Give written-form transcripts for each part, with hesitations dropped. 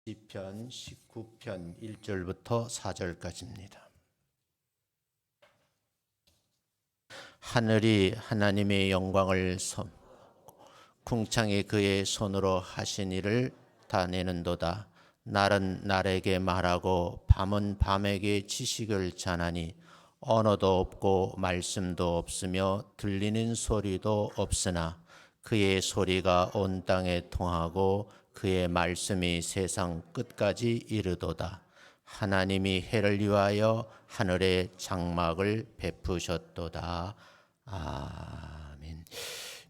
시편 19편 1절부터 4절까지입니다. 하늘이 하나님의 영광을 궁창이 그의 손으로 하신 일을 다 내는도다. 날은 날에게 말하고 밤은 밤에게 지식을 전하니 언어도 없고 말씀도 없으며 들리는 소리도 없으나 그의 소리가 온 땅에 통하고 그의 말씀이 세상 끝까지 이르도다. 하나님이 해를 위하여 하늘에 장막을 베푸셨도다. 아멘.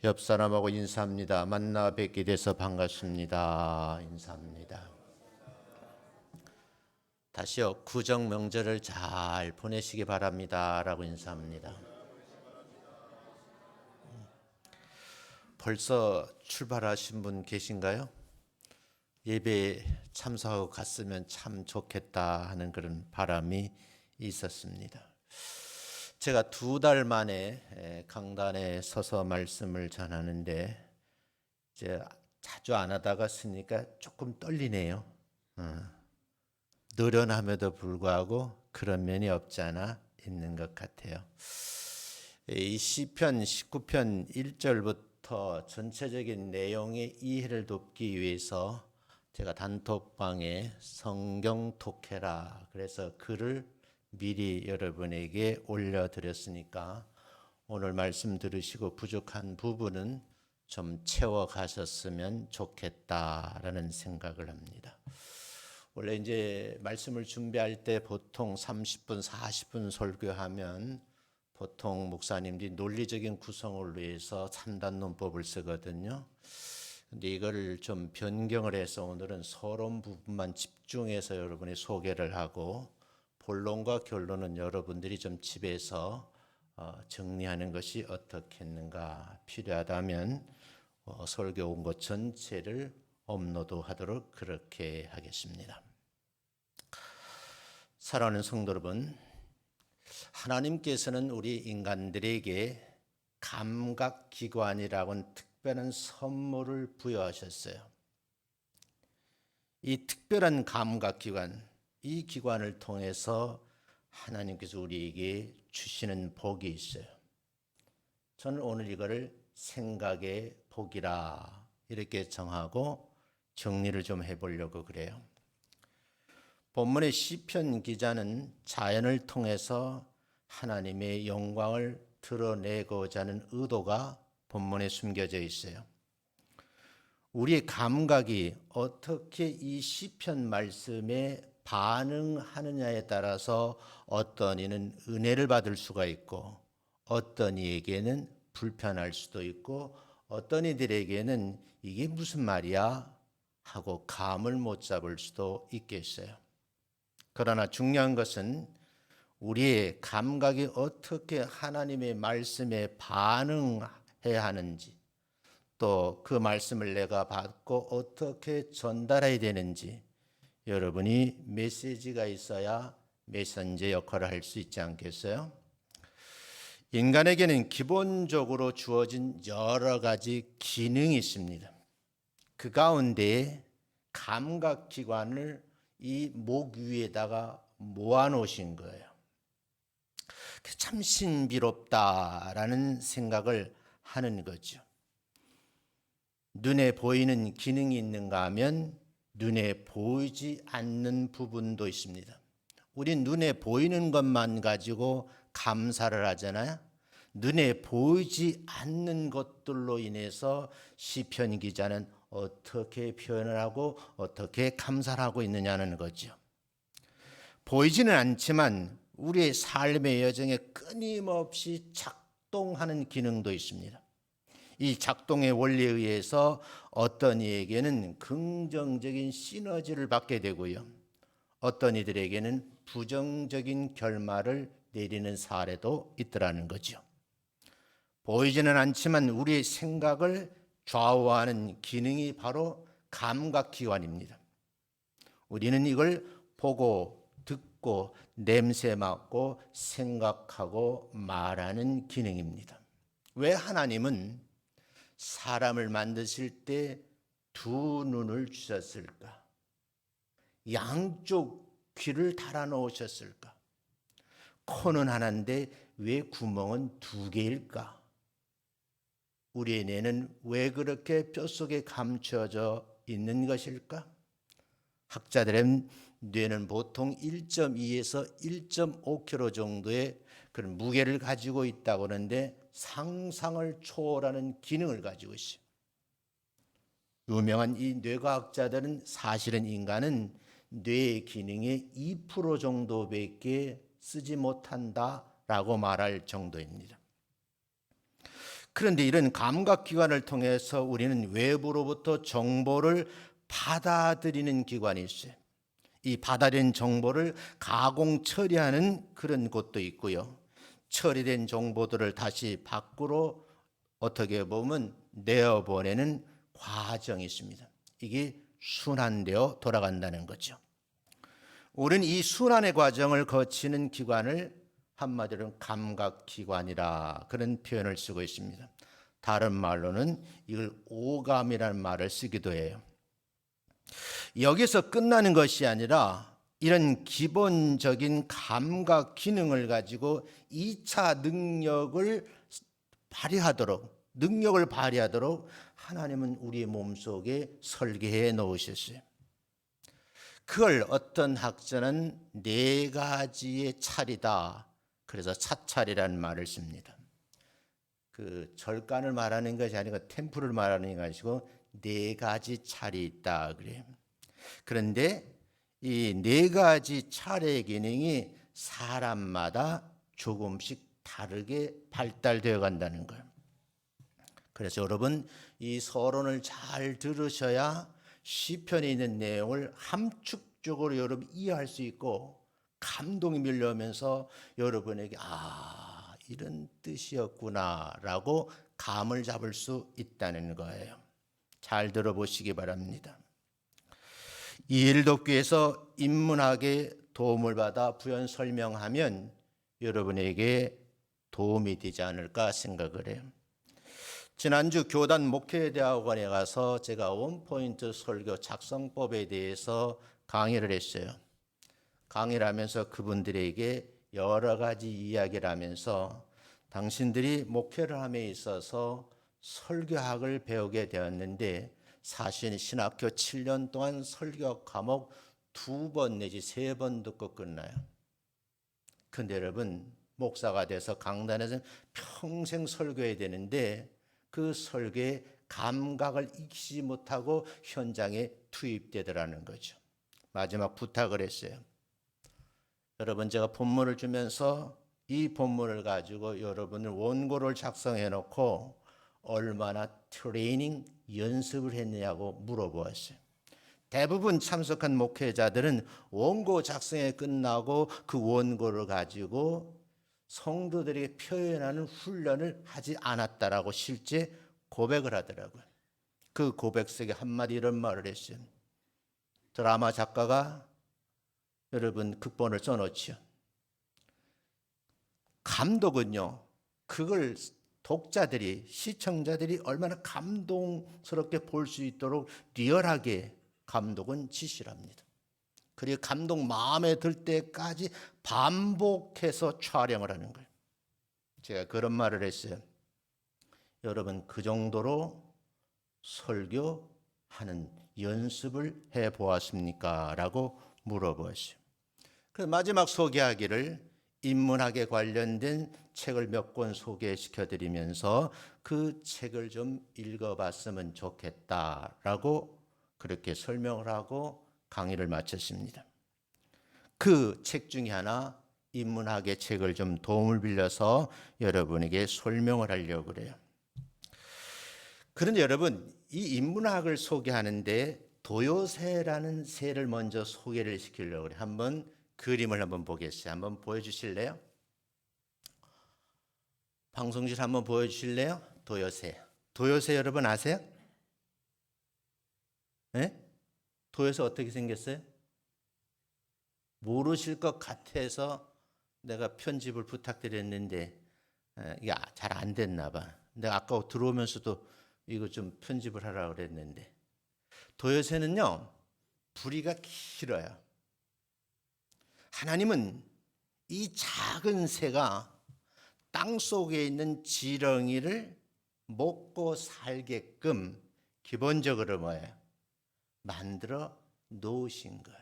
옆 사람하고 인사합니다. 만나 뵙게 돼서 반갑습니다. 인사합니다. 다시요. 구정 명절을 잘 보내시기 바랍니다. 라고 인사합니다. 벌써 출발하신 분 계신가요? 예배에 참석하고 갔으면 참 좋겠다 하는 그런 바람이 있었습니다. 제가 2달 만에 강단에 서서 말씀을 전하는데 이제 자주 안 하다가 쓰니까 조금 떨리네요. 노련함에도 불구하고 그런 면이 없지 않아 있는 것 같아요. 이 시편 19편 1절부터 전체적인 내용의 이해를 돕기 위해서 제가 단톡방에 성경 독해라 그래서 글을 미리 여러분에게 올려드렸으니까 오늘 말씀 들으시고 부족한 부분은 좀 채워가셨으면 좋겠다라는 생각을 합니다. 원래 이제 말씀을 준비할 때 보통 30분, 40분 설교하면 보통 목사님들이 논리적인 구성을 위해서 3단 논법을 쓰거든요. 근데 이거를 좀 변경을 해서 오늘은 서론 부분만 집중해서 여러분이 소개를 하고 본론과 결론은 여러분들이 좀 집에서 정리하는 것이 어떻겠는가, 필요하다면 설교 온 것 전체를 업로드하도록 그렇게 하겠습니다. 사랑하는 성도 여러분, 하나님께서는 우리 인간들에게 감각기관이라고는 특별한 선물을 부여하셨어요. 이 특별한 감각기관, 이 기관을 통해서 하나님께서 우리에게 주시는 복이 있어요. 저는 오늘 이거를 생각의 복이라 이렇게 정하고 정리를 좀 해보려고 그래요. 본문의 시편 기자는 자연을 통해서 하나님의 영광을 드러내고자 하는 의도가 본문에 숨겨져 있어요. 우리의 감각이 어떻게 이 시편 말씀에 반응하느냐에 따라서 어떤 이는 은혜를 받을 수가 있고 어떤 이에게는 불편할 수도 있고 어떤 이들에게는 이게 무슨 말이야 하고 감을 못 잡을 수도 있겠어요. 그러나 중요한 것은 우리의 감각이 어떻게 하나님의 말씀에 반응해야 하는지 또 그 말씀을 내가 받고 어떻게 전달해야 되는지 여러분이 메시지가 있어야 메신저 역할을 할 수 있지 않겠어요? 인간에게는 기본적으로 주어진 여러 가지 기능이 있습니다. 그 가운데 감각기관을 이 목 위에다가 모아놓으신 거예요. 참 신비롭다라는 생각을 하는 거죠. 눈에 보이는 기능이 있는가 하면 눈에 보이지 않는 부분도 있습니다. 우리 눈에 보이는 것만 가지고 감사를 하잖아요. 눈에 보이지 않는 것들로 인해서 시편 기자는 어떻게 표현을 하고 어떻게 감사를 하고 있느냐는 거죠. 보이지는 않지만 우리의 삶의 여정에 끊임없이 작동하는 기능도 있습니다. 이 작동의 원리에 의해서 어떤 이에게는 긍정적인 시너지를 받게 되고요. 어떤 이들에게는 부정적인 결말을 내리는 사례도 있더라는 거죠. 보이지는 않지만 우리의 생각을 좌우하는 기능이 바로 감각기관입니다. 우리는 이걸 보고 듣고 냄새 맡고 생각하고 말하는 기능입니다. 왜 하나님은 사람을 만드실 때 2 눈을 주셨을까? 양쪽 귀를 달아 놓으셨을까? 코는 하나인데 왜 구멍은 두 개일까? 우리의 뇌는 왜 그렇게 뼛속에 감춰져 있는 것일까? 학자들은 뇌는 보통 1.2에서 1.5kg 정도의 그런 무게를 가지고 있다고 하는데 상상을 초월하는 기능을 가지고 있어요. 유명한 이 뇌과학자들은 사실은 인간은 뇌의 기능의 2% 정도밖에 쓰지 못한다라고 말할 정도입니다. 그런데 이런 감각기관을 통해서 우리는 외부로부터 정보를 받아들이는 기관이 있어요. 이 받아들인 정보를 가공 처리하는 그런 곳도 있고요. 처리된 정보들을 다시 밖으로 어떻게 보면 내어보내는 과정이 있습니다. 이게 순환되어 돌아간다는 거죠. 우리는 이 순환의 과정을 거치는 기관을 한마디로 감각기관이라 그런 표현을 쓰고 있습니다. 다른 말로는 이걸 오감이라는 말을 쓰기도 해요. 여기서 끝나는 것이 아니라 이런 기본적인 감각 기능을 가지고 2차 능력을 발휘하도록 하나님은 우리의 몸속에 설계해 놓으셨어요. 그걸 어떤 학자는 4가지의 찰이다. 그래서 차찰이라는 말을 씁니다. 그 절간을 말하는 것이 아니고 템플을 말하는 것이 아니고 4가지 찰이 있다 그래요. 그런데 이 4가지 찰의 기능이 사람마다 조금씩 다르게 발달되어 간다는 거예요. 그래서 여러분 이 서론을 잘 들으셔야 시편에 있는 내용을 함축적으로 여러분 이해할 수 있고 감동이 밀려오면서 여러분에게 이런 뜻이었구나라고 감을 잡을 수 있다는 거예요. 잘 들어보시기 바랍니다. 이일독교에서 인문학의 도움을 받아 부연 설명하면 여러분에게 도움이 되지 않을까 생각을 해요. 지난주 교단 목회대학원에 가서 제가 원포인트 설교 작성법에 대해서 강의를 했어요. 강의를 하면서 그분들에게 여러 가지 이야기를 하면서 당신들이 목회를 함에 있어서 설교학을 배우게 되었는데 사실 신학교 7년 동안 설교 과목 2번 내지 3번 듣고 끝나요. 근데 여러분 목사가 돼서 강단에서 평생 설교해야 되는데 그 설교의 감각을 익히지 못하고 현장에 투입되더라는 거죠. 마지막 부탁을 했어요. 여러분 제가 본문을 주면서 이 본문을 가지고 여러분을 원고를 작성해 놓고 얼마나 트레이닝 연습을 했느냐고 물어보았어요. 대부분 참석한 목회자들은 원고 작성에 끝나고 그 원고를 가지고 성도들에게 표현하는 훈련을 하지 않았다라고 실제 고백을 하더라고요. 그 고백 속에 한마디 이런 말을 했어요. 드라마 작가가 여러분 극본을 써놓지요. 감독은요, 그걸 독자들이, 시청자들이 얼마나 감동스럽게 볼 수 있도록 리얼하게 감독은 지시를 합니다. 그리고 감독 마음에 들 때까지 반복해서 촬영을 하는 거예요. 제가 그런 말을 했어요. 여러분 그 정도로 설교하는 연습을 해보았습니까? 라고 물어보았어요. 그 마지막 소개하기를 인문학에 관련된 책을 몇 권 소개시켜 드리면서 그 책을 좀 읽어봤으면 좋겠다라고 그렇게 설명을 하고 강의를 마쳤습니다. 그 책 중에 하나 인문학의 책을 좀 도움을 빌려서 여러분에게 설명을 하려고 그래요. 그런데 여러분 이 인문학을 소개하는데 도요새라는 새를 먼저 소개를 시키려고 그래요. 한번 그림을 한번 보겠어요. 한번 보여주실래요? 방송실 한번 보여주실래요? 도요새. 도요새 여러분 아세요? 네? 도요새 어떻게 생겼어요? 모르실 것 같아서 내가 편집을 부탁드렸는데 이게 잘 안 됐나 봐. 내가 아까 들어오면서도 이거 좀 편집을 하라고 그랬는데 도요새는요 부리가 길어요. 하나님은 이 작은 새가 땅 속에 있는 지렁이를 먹고 살게끔 기본적으로 뭐예요? 만들어 놓으신 거예요.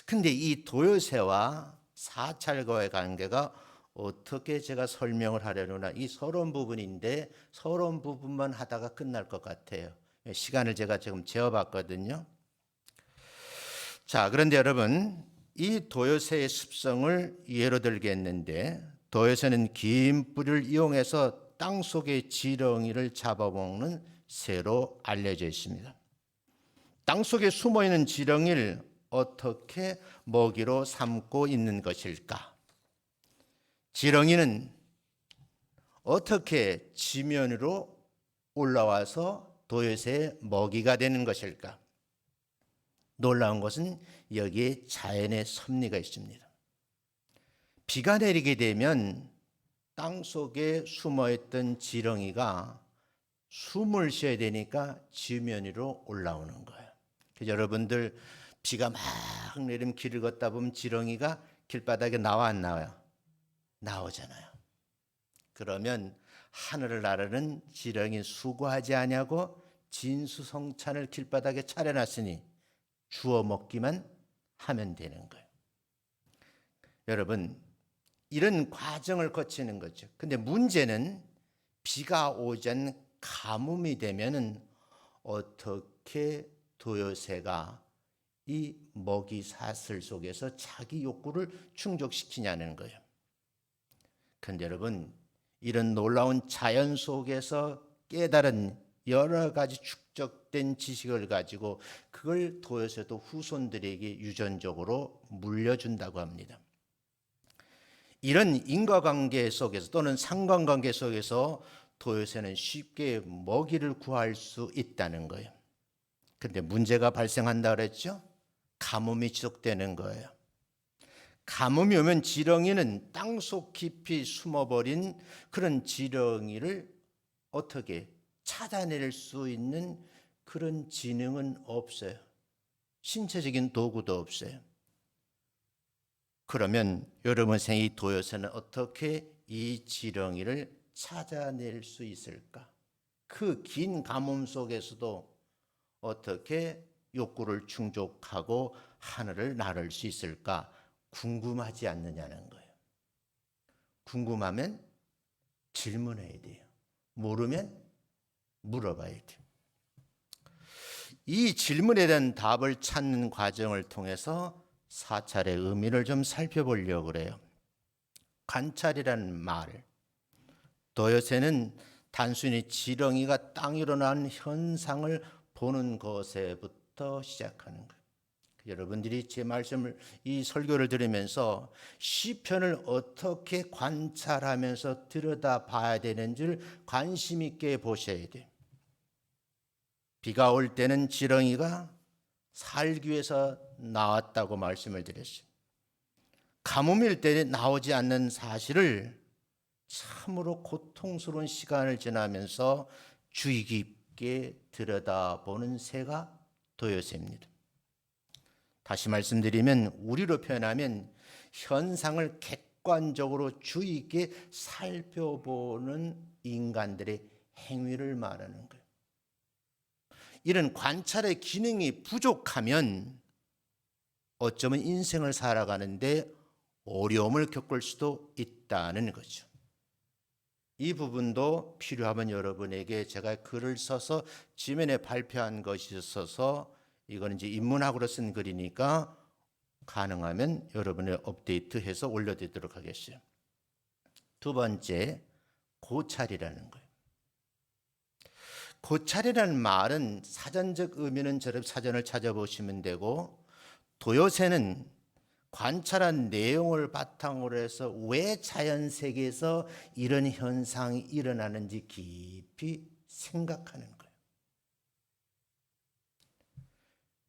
근데 이 도요새와 사찰과의 관계가 어떻게 제가 설명을 하려나, 이 서론 부분인데 서론 부분만 하다가 끝날 것 같아요. 시간을 제가 지금 재어봤거든요. 자, 그런데 여러분, 이 도요새의 습성을 예로 들겠는데, 도요새는 긴 뿌리를 이용해서 땅 속의 지렁이를 잡아먹는 새로 알려져 있습니다. 땅 속에 숨어있는 지렁이를 어떻게 먹이로 삼고 있는 것일까? 지렁이는 어떻게 지면으로 올라와서 도요새의 먹이가 되는 것일까? 놀라운 것은 여기에 자연의 섭리가 있습니다. 비가 내리게 되면 땅 속에 숨어있던 지렁이가 숨을 쉬어야 되니까 지면 위로 올라오는 거예요. 그래서 여러분들 비가 막 내리면 길을 걷다 보면 지렁이가 길바닥에 나와 안 나와요? 나오잖아요. 그러면 하늘을 나르는 지렁이 수고하지 아니하고 진수성찬을 길바닥에 차려놨으니 주워 먹기만 하면 되는 거예요. 여러분, 이런 과정을 거치는 거죠. 근데 문제는 비가 오지 않는 가뭄이 되면은 어떻게 도요새가 이 먹이 사슬 속에서 자기 욕구를 충족시키냐는 거예요. 그런데 여러분, 이런 놀라운 자연 속에서 깨달은 여러 가지 축적된 지식을 가지고 그걸 도요새도 후손들에게 유전적으로 물려준다고 합니다. 이런 인과관계 속에서 또는 상관관계 속에서 도요새는 쉽게 먹이를 구할 수 있다는 거예요. 그런데 문제가 발생한다 그랬죠? 가뭄이 지속되는 거예요. 가뭄이 오면 지렁이는 땅속 깊이 숨어버린 그런 지렁이를 어떻게 찾아낼 수 있는 그런 지능은 없어요. 신체적인 도구도 없어요. 그러면 여러분 생의 이 도요새는 어떻게 이 지렁이를 찾아낼 수 있을까? 그 긴 가뭄 속에서도 어떻게 욕구를 충족하고 하늘을 나를 수 있을까? 궁금하지 않느냐는 거예요. 궁금하면 질문해야 돼요. 모르면 물어봐야 돼요. 이 질문에 대한 답을 찾는 과정을 통해서 사찰의 의미를 좀 살펴보려고 그래요. 관찰이라는 말, 도요새는 단순히 지렁이가 땅 위로 난 현상을 보는 것에부터 시작하는 거예요. 여러분들이 제 말씀을, 이 설교를 들으면서 시편을 어떻게 관찰하면서 들여다봐야 되는지를 관심 있게 보셔야 돼요. 비가 올 때는 지렁이가 살기 위해서 나왔다고 말씀을 드렸어요. 가뭄일 때 나오지 않는 사실을 참으로 고통스러운 시간을 지나면서 주의 깊게 들여다보는 새가 도요새입니다. 다시 말씀드리면 우리로 표현하면 현상을 객관적으로 주의 있게 살펴보는 인간들의 행위를 말하는 거예요. 이런 관찰의 기능이 부족하면 어쩌면 인생을 살아가는데 어려움을 겪을 수도 있다는 거죠. 이 부분도 필요하면 여러분에게 제가 글을 써서 지면에 발표한 것이 있어서 이거는 이제 인문학으로 쓴 글이니까 가능하면 여러분의 업데이트해서 올려드리도록 하겠어요. 두 번째, 고찰이라는 거예요. 고찰이라는 말은 사전적 의미는 저런 사전을 찾아보시면 되고, 도요새는 관찰한 내용을 바탕으로 해서 왜 자연 세계에서 이런 현상이 일어나는지 깊이 생각하는 거예요.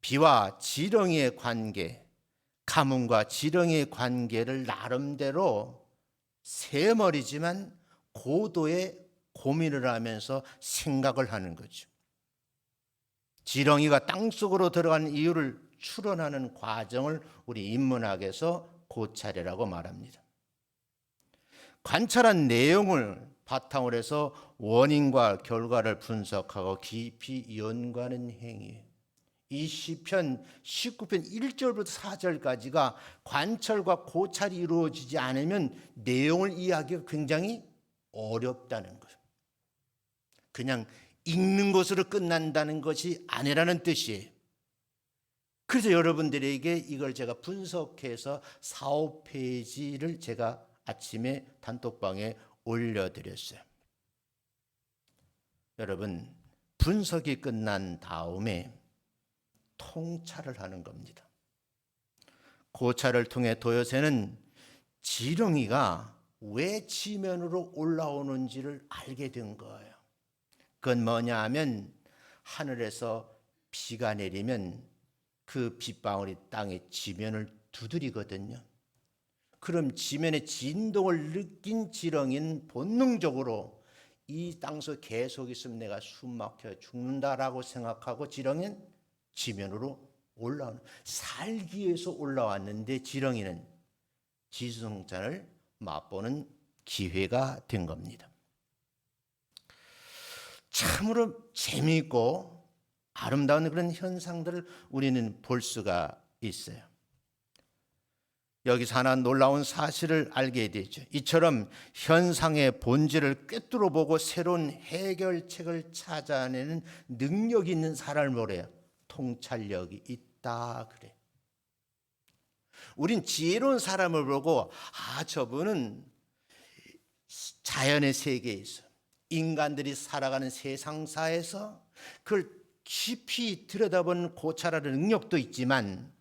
비와 지렁이의 관계, 가뭄과 지렁이의 관계를 나름대로 새머리지만 고도의 고민을 하면서 생각을 하는 거죠. 지렁이가 땅속으로 들어간 이유를 추론하는 과정을 우리 인문학에서 고찰이라고 말합니다. 관찰한 내용을 바탕으로 해서 원인과 결과를 분석하고 깊이 연구하는 행위예요. 이 시편 19편 1절부터 4절까지가 관찰과 고찰이 이루어지지 않으면 내용을 이해하기가 굉장히 어렵다는 거예요. 그냥 읽는 것으로 끝난다는 것이 아니라는 뜻이에요. 그래서 여러분들에게 이걸 제가 분석해서 4, 5페이지를 제가 아침에 단톡방에 올려드렸어요. 여러분, 분석이 끝난 다음에 통찰을 하는 겁니다. 고찰을 통해 도요새는 지렁이가 왜 지면으로 올라오는지를 알게 된 거예요. 그건 뭐냐 하면 하늘에서 비가 내리면 그 빗방울이 땅의 지면을 두드리거든요. 그럼 지면의 진동을 느낀 지렁이는 본능적으로 이 땅속 계속 있으면 내가 숨 막혀 죽는다라고 생각하고 지렁이는 지면으로 올라오는, 살기 위해서 올라왔는데 지렁이는 지성찬을 맛보는 기회가 된 겁니다. 참으로 재미있고 아름다운 그런 현상들을 우리는 볼 수가 있어요. 여기서 하나 놀라운 사실을 알게 되죠. 이처럼 현상의 본질을 꿰뚫어 보고 새로운 해결책을 찾아내는 능력이 있는 사람을 뭐래요? 통찰력이 있다 그래. 우린 지혜로운 사람을 보고 저분은 자연의 세계에서 인간들이 살아가는 세상사에서 그걸 깊이 들여다보는 고찰하는 능력도 있지만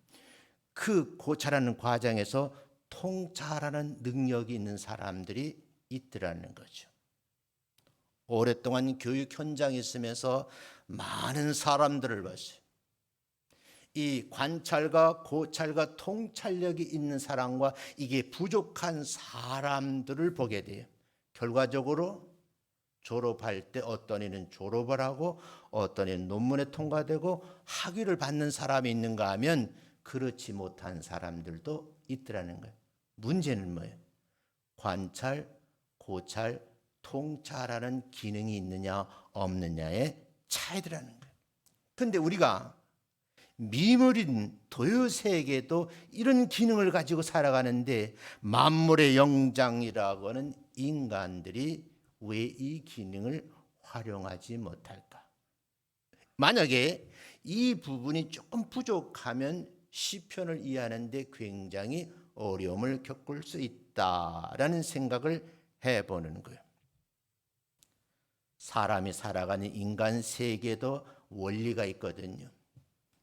그 고찰하는 과정에서 통찰하는 능력이 있는 사람들이 있더라는 거죠. 오랫동안 교육 현장에 있으면서 많은 사람들을 봤어요. 이 관찰과 고찰과 통찰력이 있는 사람과 이게 부족한 사람들을 보게 돼요. 결과적으로 졸업할 때 어떤 이는 졸업을 하고 어떤 이는 논문에 통과되고 학위를 받는 사람이 있는가 하면 그렇지 못한 사람들도 있더라는 거예요. 문제는 뭐예요? 관찰, 고찰, 통찰하는 기능이 있느냐 없느냐의 차이더라는 거예요. 그런데 우리가 미물인 도요새에게도 이런 기능을 가지고 살아가는데 만물의 영장이라고 하는 인간들이 왜 이 기능을 활용하지 못할까? 만약에 이 부분이 조금 부족하면 시편을 이해하는데 굉장히 어려움을 겪을 수 있다라는 생각을 해보는 거예요. 사람이 살아가는 인간 세계에도 원리가 있거든요.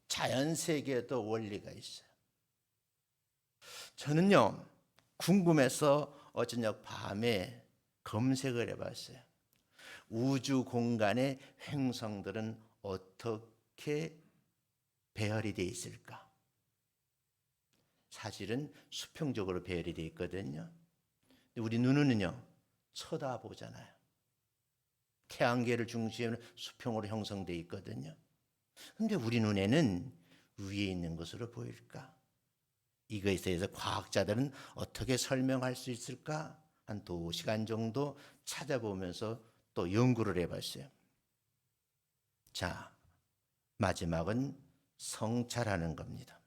자연 세계에도 원리가 있어요. 저는요, 궁금해서 어저녁 밤에 검색을 해봤어요. 우주 공간의 행성들은 어떻게 배열이 되어 있을까? 사실은 수평적으로 배열이 되어 있거든요. 우리 눈은요, 쳐다보잖아요. 태양계를 중심으로 수평으로 형성되어 있거든요. 그런데 우리 눈에는 위에 있는 것으로 보일까? 이거에 대해서 과학자들은 어떻게 설명할 수 있을까? 한 2시간 정도 찾아보면서 또 연구를 해봤어요. 자, 마지막은 성찰하는 겁니다.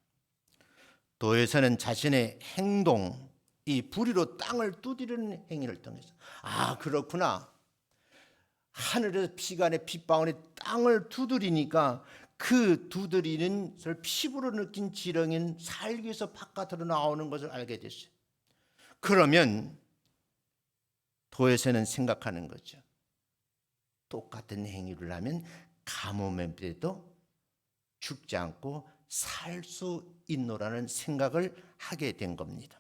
도에서는 자신의 행동, 이 부리로 땅을 두드리는 행위를 통해서 그렇구나. 하늘에서 비가 내 빗방울이 땅을 두드리니까 그 두드리는 것을 피부로 느낀 지렁이는 살기 위해서 바깥으로 나오는 것을 알게 됐어요. 그러면 도에서는 생각하는 거죠. 똑같은 행위를 하면 가뭄에도 죽지 않고 살 수 있노라는 생각을 하게 된 겁니다.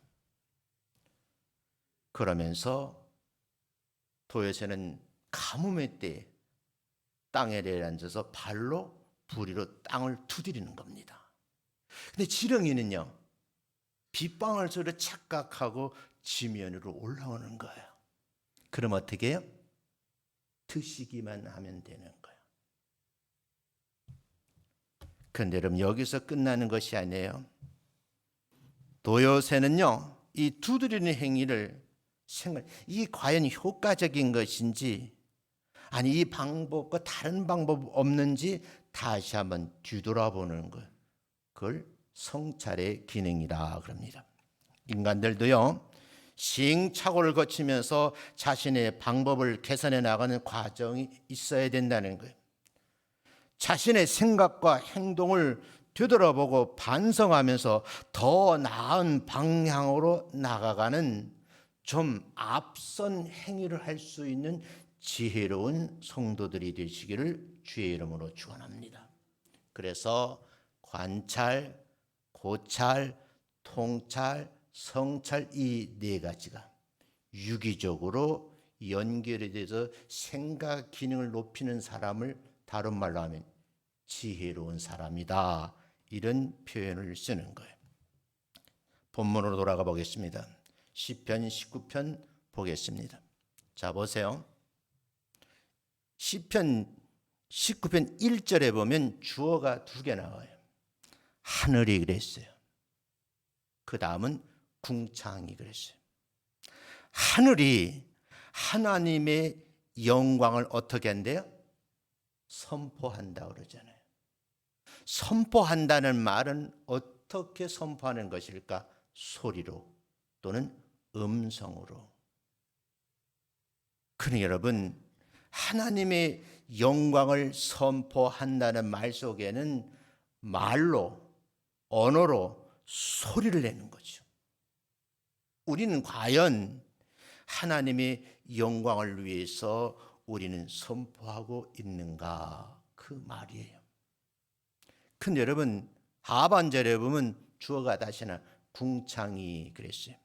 그러면서 도에서는 가뭄의 때에 땅에 내려앉아서 발로 부리로 땅을 두드리는 겁니다. 근데 지렁이는요, 빗방울 소리를 착각하고 지면으로 올라오는 거예요. 그럼 어떻게 해요? 드시기만 하면 되는 거예요. 그런데 여러분 여기서 끝나는 것이 아니에요. 도요새는요, 이 두드리는 행위를 이게 과연 효과적인 것인지, 아니 이 방법과 다른 방법 없는지 다시 한번 뒤돌아보는 것, 그걸 성찰의 기능이라 그럽니다. 인간들도요, 시행착오를 거치면서 자신의 방법을 개선해 나가는 과정이 있어야 된다는 거예요. 자신의 생각과 행동을 되돌아보고 반성하면서 더 나은 방향으로 나아가는 좀 앞선 행위를 할 수 있는 지혜로운 성도들이 되시기를 주의 이름으로 축원합니다. 그래서 관찰, 고찰, 통찰, 성찰 이 네 가지가 유기적으로 연결이 돼서 생각 기능을 높이는 사람을 다른 말로 하면 지혜로운 사람이다, 이런 표현을 쓰는 거예요. 본문으로 돌아가 보겠습니다. 시편 19편 보겠습니다. 자, 보세요. 시편 19편 1절에 보면 주어가 두 개 나와요. 하늘이 그랬어요. 그 다음은 궁창이 그랬어요. 하늘이 하나님의 영광을 어떻게 한대요? 선포한다 그러잖아요. 선포한다는 말은 어떻게 선포하는 것일까? 소리로 또는 음성으로. 그러니 여러분, 하나님의 영광을 선포한다는 말 속에는 말로, 언어로 소리를 내는 거죠. 우리는 과연 하나님의 영광을 위해서 우리는 선포하고 있는가? 그 말이에요. 근데 여러분, 하반절에 보면 주어가 다시나 궁창이 그랬어요.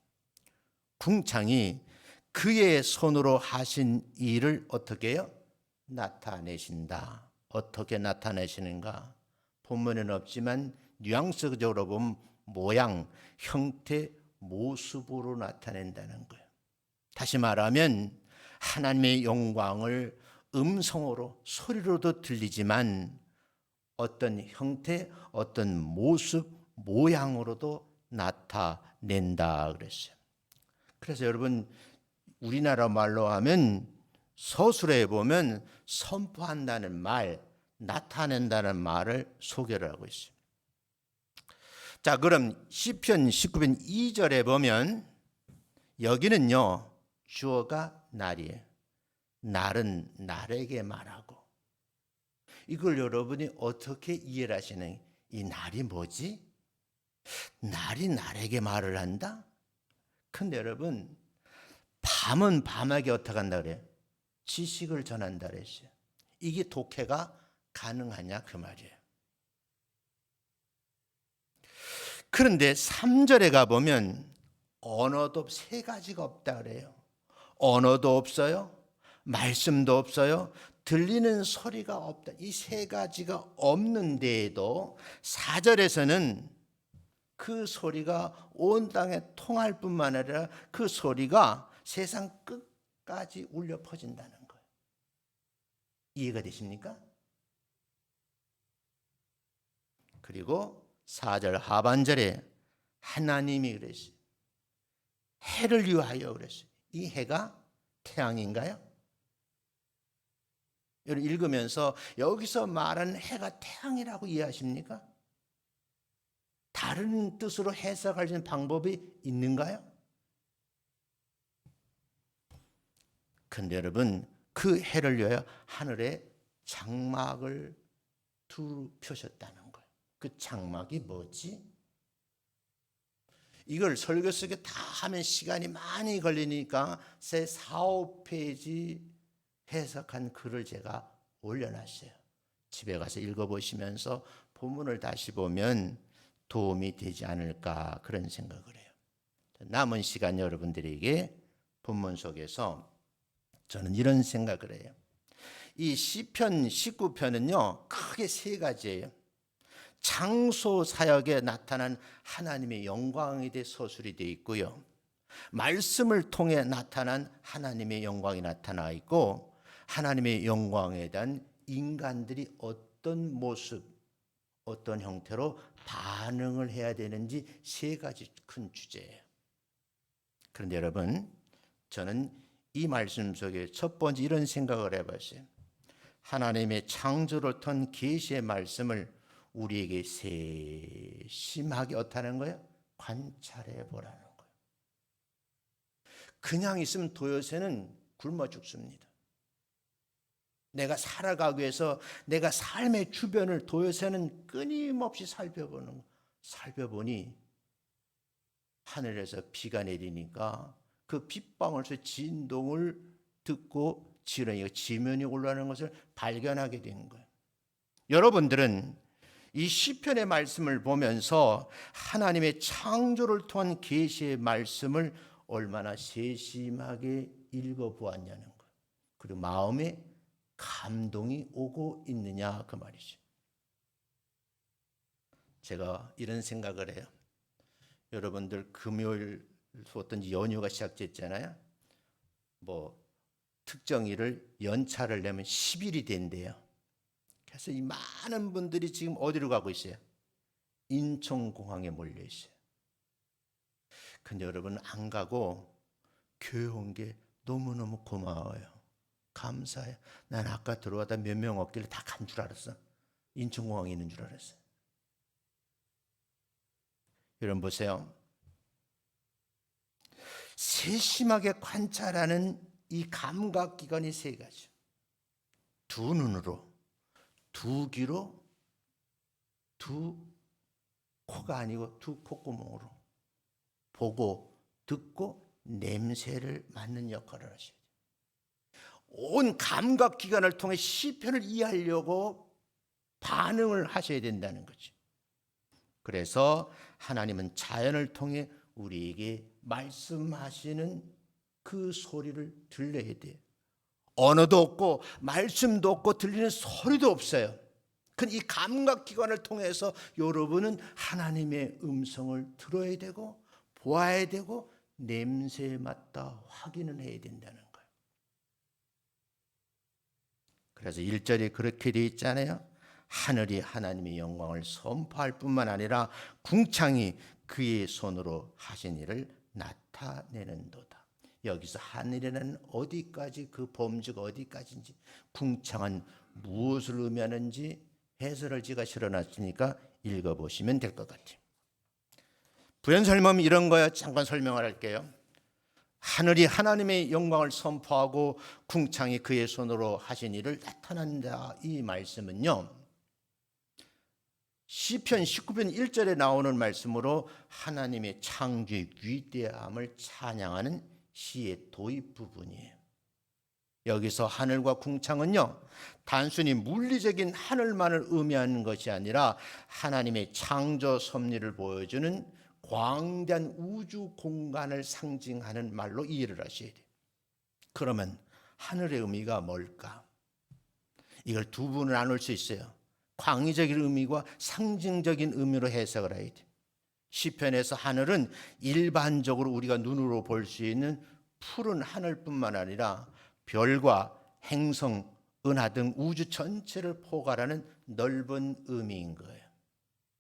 궁창이 그의 손으로 하신 일을 어떻게 해요? 나타내신다. 어떻게 나타내시는가? 본문에는 없지만 뉘앙스적으로 보면 모양, 형태, 모습으로 나타낸다는 거예요. 다시 말하면 하나님의 영광을 음성으로, 소리로도 들리지만 어떤 형태, 어떤 모습, 모양으로도 나타낸다 그랬어요. 그래서 여러분, 우리나라 말로 하면 서술에 보면 선포한다는 말, 나타낸다는 말을 소개를 하고 있어요. 자, 그럼 시편 19편 2절에 보면 여기는요, 주어가 날이에요. 날은 날에게 말하고. 이걸 여러분이 어떻게 이해를 하시는? 이 날이 뭐지? 날이 날에게 말을 한다? 근데 여러분, 밤은 밤에게 어떻게 한다 그래요? 지식을 전한다 그랬어요. 이게 독해가 가능하냐 그 말이에요. 그런데 3절에 가보면 언어도 세 가지가 없다 그래요. 언어도 없어요. 말씀도 없어요. 들리는 소리가 없다. 이 세 가지가 없는데도 4절에서는 그 소리가 온 땅에 통할 뿐만 아니라 그 소리가 세상 끝까지 울려 퍼진다는 거예요. 이해가 되십니까? 그리고 4절 하반절에 하나님이 그랬어요. 해를 위하여 그랬어요. 이 해가 태양인가요? 여러분 읽으면서 여기서 말하는 해가 태양이라고 이해하십니까? 다른 뜻으로 해석할 수 있는 방법이 있는가요? 근데 여러분, 그 해를 위하여 하늘에 장막을 펴셨다는 거예요. 그 장막이 뭐지? 이걸 설교 속에 다 하면 시간이 많이 걸리니까 새 4, 5페이지 해석한 글을 제가 올려놨어요. 집에 가서 읽어보시면서 본문을 다시 보면 도움이 되지 않을까 그런 생각을 해요. 남은 시간 여러분들에게 본문 속에서 저는 이런 생각을 해요. 이 시편 19편은요 크게 세 가지예요. 창소 사역에 나타난 하나님의 영광에 대해 서술이 되어 있고요, 말씀을 통해 나타난 하나님의 영광이 나타나 있고, 하나님의 영광에 대한 인간들이 어떤 모습, 어떤 형태로 반응을 해야 되는지 세 가지 큰 주제예요. 그런데 여러분, 저는 이 말씀 속에 첫 번째 이런 생각을 해봤어요. 하나님의 창조를 통한 계시의 말씀을 우리에게 세심하게 어떠하는 거예요? 관찰해 보라는 거예요. 그냥 있으면 도요새는 굶어 죽습니다. 내가 살아가기 위해서 내가 삶의 주변을 도요새는 끊임없이 살펴보는 거예요. 살펴보니 하늘에서 비가 내리니까 그 빗방울에서 진동을 듣고 지렁이가 지면이 올라가는 것을 발견하게 된 거예요. 여러분들은 이 시편의 말씀을 보면서 하나님의 창조를 통한 계시의 말씀을 얼마나 세심하게 읽어보았냐는 거예요. 그리고 마음에 감동이 오고 있느냐 그 말이죠. 제가 이런 생각을 해요. 여러분들 금요일 어떤 연휴가 시작됐잖아요. 뭐 특정일을 연차를 내면 10일이 된대요. 그래서 이 많은 분들이 지금 어디로 가고 있어요? 인천공항에 몰려 있어요. 근데 여러분 안 가고 교회 온 게 너무너무 고마워요. 감사해요. 난 아까 들어와다 몇 명 없길래 다 간 줄 알았어. 인천공항에 있는 줄 알았어요. 여러분 보세요. 세심하게 관찰하는 이 감각기관이 세 가지. 두 눈으로, 두 귀로, 두 코가 아니고 두 콧구멍으로 보고 듣고 냄새를 맡는 역할을 하셔야 돼요. 온 감각기관을 통해 시편을 이해하려고 반응을 하셔야 된다는 거죠. 그래서 하나님은 자연을 통해 우리에게 말씀하시는 그 소리를 들려야 돼요. 언어도 없고 말씀도 없고 들리는 소리도 없어요. 이 감각기관을 통해서 여러분은 하나님의 음성을 들어야 되고 보아야 되고 냄새 맡다 확인을 해야 된다는 거예요. 그래서 1절에 그렇게 되어 있잖아요. 하늘이 하나님의 영광을 선포할 뿐만 아니라 궁창이 그의 손으로 하신 일을 나타내는도다. 여기서 하늘에는 어디까지 그 범주가 어디까지인지 궁창은 무엇을 의미하는지 해설을 제가 실어놨으니까 읽어보시면 될 것 같아요. 부연설명은 이런 거예요. 잠깐 설명을 할게요. 하늘이 하나님의 영광을 선포하고 궁창이 그의 손으로 하신 일을 나타난다. 이 말씀은요, 시편 19편 1절에 나오는 말씀으로 하나님의 창조의 위대함을 찬양하는 시의 도입 부분이에요. 여기서 하늘과 궁창은요, 단순히 물리적인 하늘만을 의미하는 것이 아니라 하나님의 창조 섭리를 보여주는 광대한 우주 공간을 상징하는 말로 이해를 하셔야 돼요. 그러면 하늘의 의미가 뭘까? 이걸 두 부분으로 나눌 수 있어요. 광의적인 의미와 상징적인 의미로 해석을 해야 돼요. 시편에서 하늘은 일반적으로 우리가 눈으로 볼 수 있는 푸른 하늘뿐만 아니라 별과 행성, 은하 등 우주 전체를 포괄하는 넓은 의미인 거예요.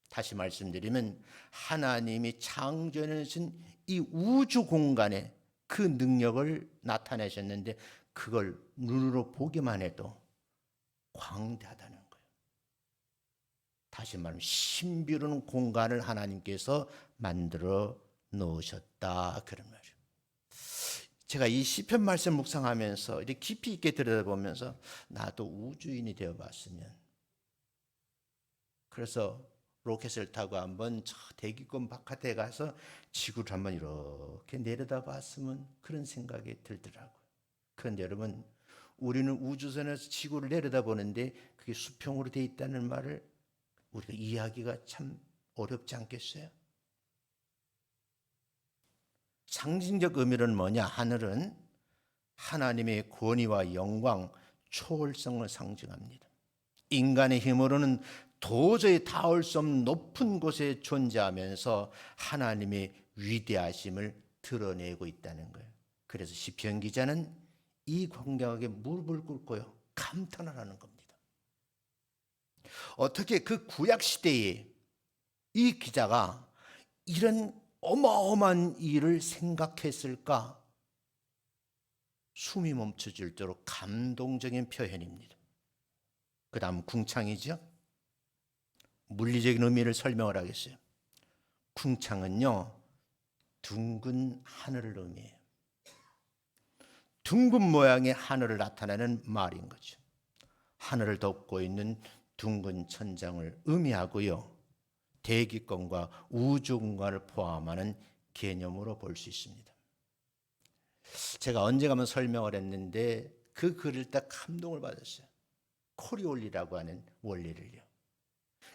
다시 말씀드리면 하나님이 창조해내신 이 우주 공간에 그 능력을 나타내셨는데 그걸 눈으로 보기만 해도 광대하다는 거예요. 다시 말하면 신비로운 공간을 하나님께서 만들어 놓으셨다 그런 말이에요. 제가 이 시편 말씀 묵상하면서 이렇게 깊이 있게 들여다보면서 나도 우주인이 되어봤으면, 그래서 로켓을 타고 한번 저 대기권 바깥에 가서 지구를 한번 이렇게 내려다봤으면 그런 생각이 들더라고요. 그런데 여러분, 우리는 우주선에서 지구를 내려다보는데 그게 수평으로 돼 있다는 말을 우리가 이해하기가 참 어렵지 않겠어요? 상징적 의미는 뭐냐? 하늘은 하나님의 권위와 영광, 초월성을 상징합니다. 인간의 힘으로는 도저히 닿을 수 없는 높은 곳에 존재하면서 하나님의 위대하심을 드러내고 있다는 거예요. 그래서 시편 기자는 이 광경에게 무릎을 꿇고요, 감탄을 하는 겁니다. 어떻게 그 구약 시대에 이 기자가 이런 어마어마한 일을 생각했을까? 숨이 멈춰질 정도로 감동적인 표현입니다. 그 다음 궁창이죠. 물리적인 의미를 설명을 하겠어요. 궁창은요, 둥근 하늘을 의미해요. 둥근 모양의 하늘을 나타내는 말인 거죠. 하늘을 덮고 있는 둥근 천장을 의미하고요, 대기권과 우주 공간을 포함하는 개념으로 볼 수 있습니다. 제가 언제 가면 설명을 했는데 그 글을 딱 감동을 받았어요. 코리올리라고 하는 원리를요.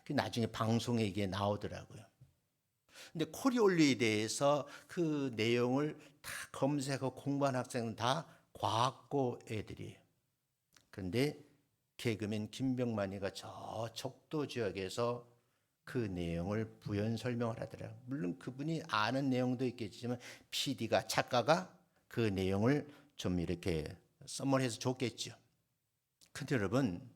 나중에 방송에 이게 나오더라고요. 근데 코리올리에 대해서 그 내용을 다 검색하고 공부한 학생은 다 과학고 애들이에요. 그런데 개그맨 김병만이가 저 적도 지역에서 그 내용을 부연 설명을 하더라고요. 물론 그분이 아는 내용도 있겠지만 PD가, 작가가 그 내용을 좀 이렇게 써머리해서 줬겠죠. 근데 여러분,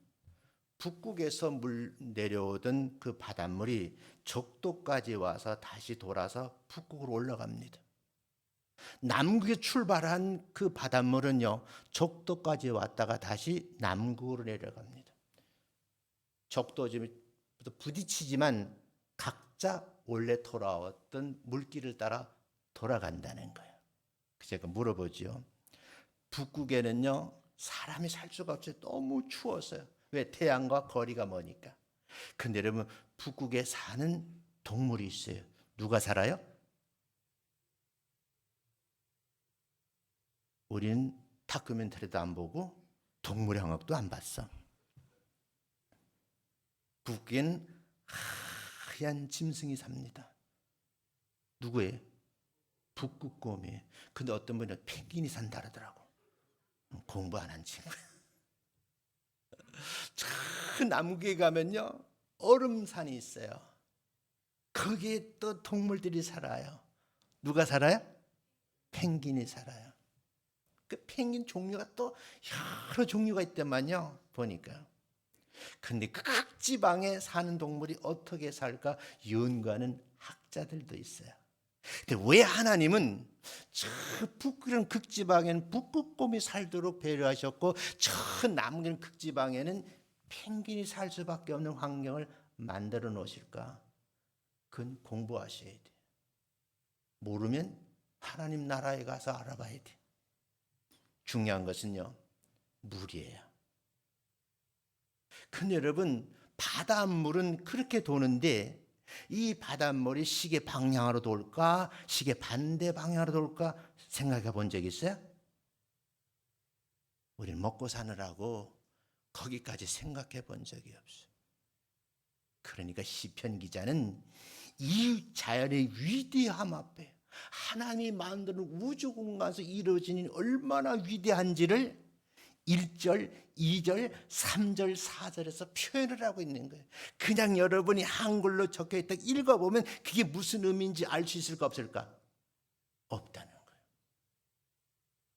북극에서 물 내려오던 그 바닷물이 적도까지 와서 다시 돌아서 북극으로 올라갑니다. 남극에 출발한 그 바닷물은요, 적도까지 왔다가 다시 남극으로 내려갑니다. 적도에 부딪히지만 각자 원래 돌아왔던 물길을 따라 돌아간다는 거예요. 제가 물어보죠. 북극에는요, 사람이 살 수가 없어요. 너무 추웠어요. 왜? 태양과 거리가 머니까. 근데 여러분, 북극에 사는 동물이 있어요. 누가 살아요? 우리는 다큐멘터리도 안 보고 동물의 왕국도 안 봤어. 북극엔 하얀 짐승이 삽니다. 누구예요? 북극곰이에요. 근데 어떤 분은 펭귄이 산다 그러더라고. 공부 안 한 친구야. 저 남극에 가면요, 얼음산이 있어요. 거기에 또 동물들이 살아요. 누가 살아요? 펭귄이 살아요. 그 펭귄 종류가 또 여러 종류가 있더만요, 보니까. 근데 그 극지방에 사는 동물이 어떻게 살까 연구하는 학자들도 있어요. 근데 왜 하나님은 저 북극은 극지방에는 북극곰이 살도록 배려하셨고 저 남극 극지방에는 펭귄이 살 수밖에 없는 환경을 만들어 놓으실까? 그건 공부하셔야 돼. 모르면 하나님 나라에 가서 알아봐야 돼. 중요한 것은요, 물이에요. 근데 여러분, 바닷물은 그렇게 도는데 이 바닷물이 시계 방향으로 돌까? 시계 반대 방향으로 돌까? 생각해 본 적 있어요? 우리는 먹고 사느라고 거기까지 생각해 본 적이 없어요. 그러니까 시편 기자는 이 자연의 위대함 앞에 하나님이 만드는 우주 공간에서 이루어진 일이 얼마나 위대한지를 1절, 2절, 3절, 4절에서 표현을 하고 있는 거예요. 그냥 여러분이 한글로 적혀있다 읽어보면 그게 무슨 의미인지 알 수 있을까 없을까? 없다는 거예요.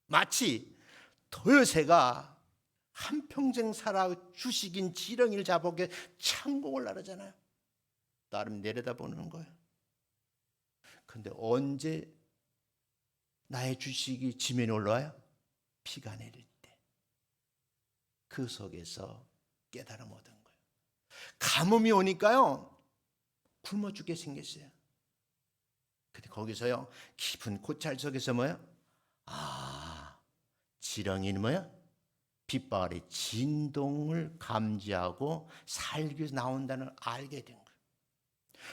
마치 도요새가 한평생 살아 주식인 지렁이를 잡아오게 창공을 나르잖아요. 나름 내려다보는 거예요. 근데 언제 나의 주식이 지면에 올라와요? 비가 내릴 때. 그 속에서 깨달음 얻은 거예요. 가뭄이 오니까요, 굶어 죽게 생겼어요. 근데 거기서요, 깊은 고찰 속에서 뭐야? 지렁이는 뭐야? 빗방울의 진동을 감지하고 살기 위해서 나온다는 걸 알게 된 거예요.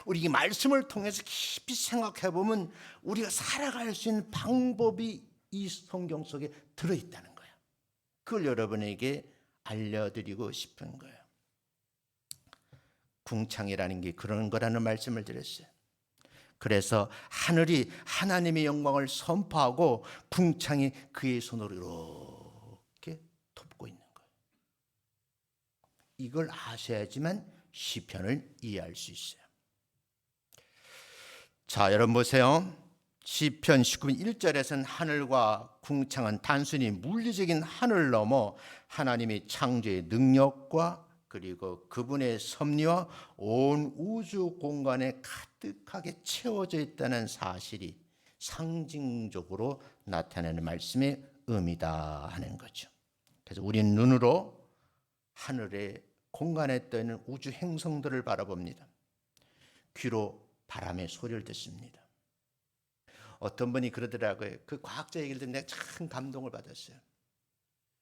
우리 이 말씀을 통해서 깊이 생각해 보면 우리가 살아갈 수 있는 방법이 이 성경 속에 들어있다는 거예요. 그걸 여러분에게 알려드리고 싶은 거예요. 궁창이라는 게 그런 거라는 말씀을 드렸어요. 그래서 하늘이 하나님의 영광을 선포하고 궁창이 그의 손으로 이렇게 돕고 있는 거예요. 이걸 아셔야지만 시편을 이해할 수 있어요. 자, 여러분 보세요. 시편 19편 1절에서는 하늘과 궁창은 단순히 물리적인 하늘을 넘어 하나님의 창조의 능력과 그리고 그분의 섭리와 온 우주 공간에 가득하게 채워져 있다는 사실이 상징적으로 나타내는 말씀의 의미다 하는 거죠. 그래서 우리는 눈으로 하늘의 공간에 떠 있는 우주 행성들을 바라봅니다. 귀로 바람의 소리를 듣습니다. 어떤 분이 그러더라고요. 그 과학자 얘기를 듣는데 내가 참 감동을 받았어요.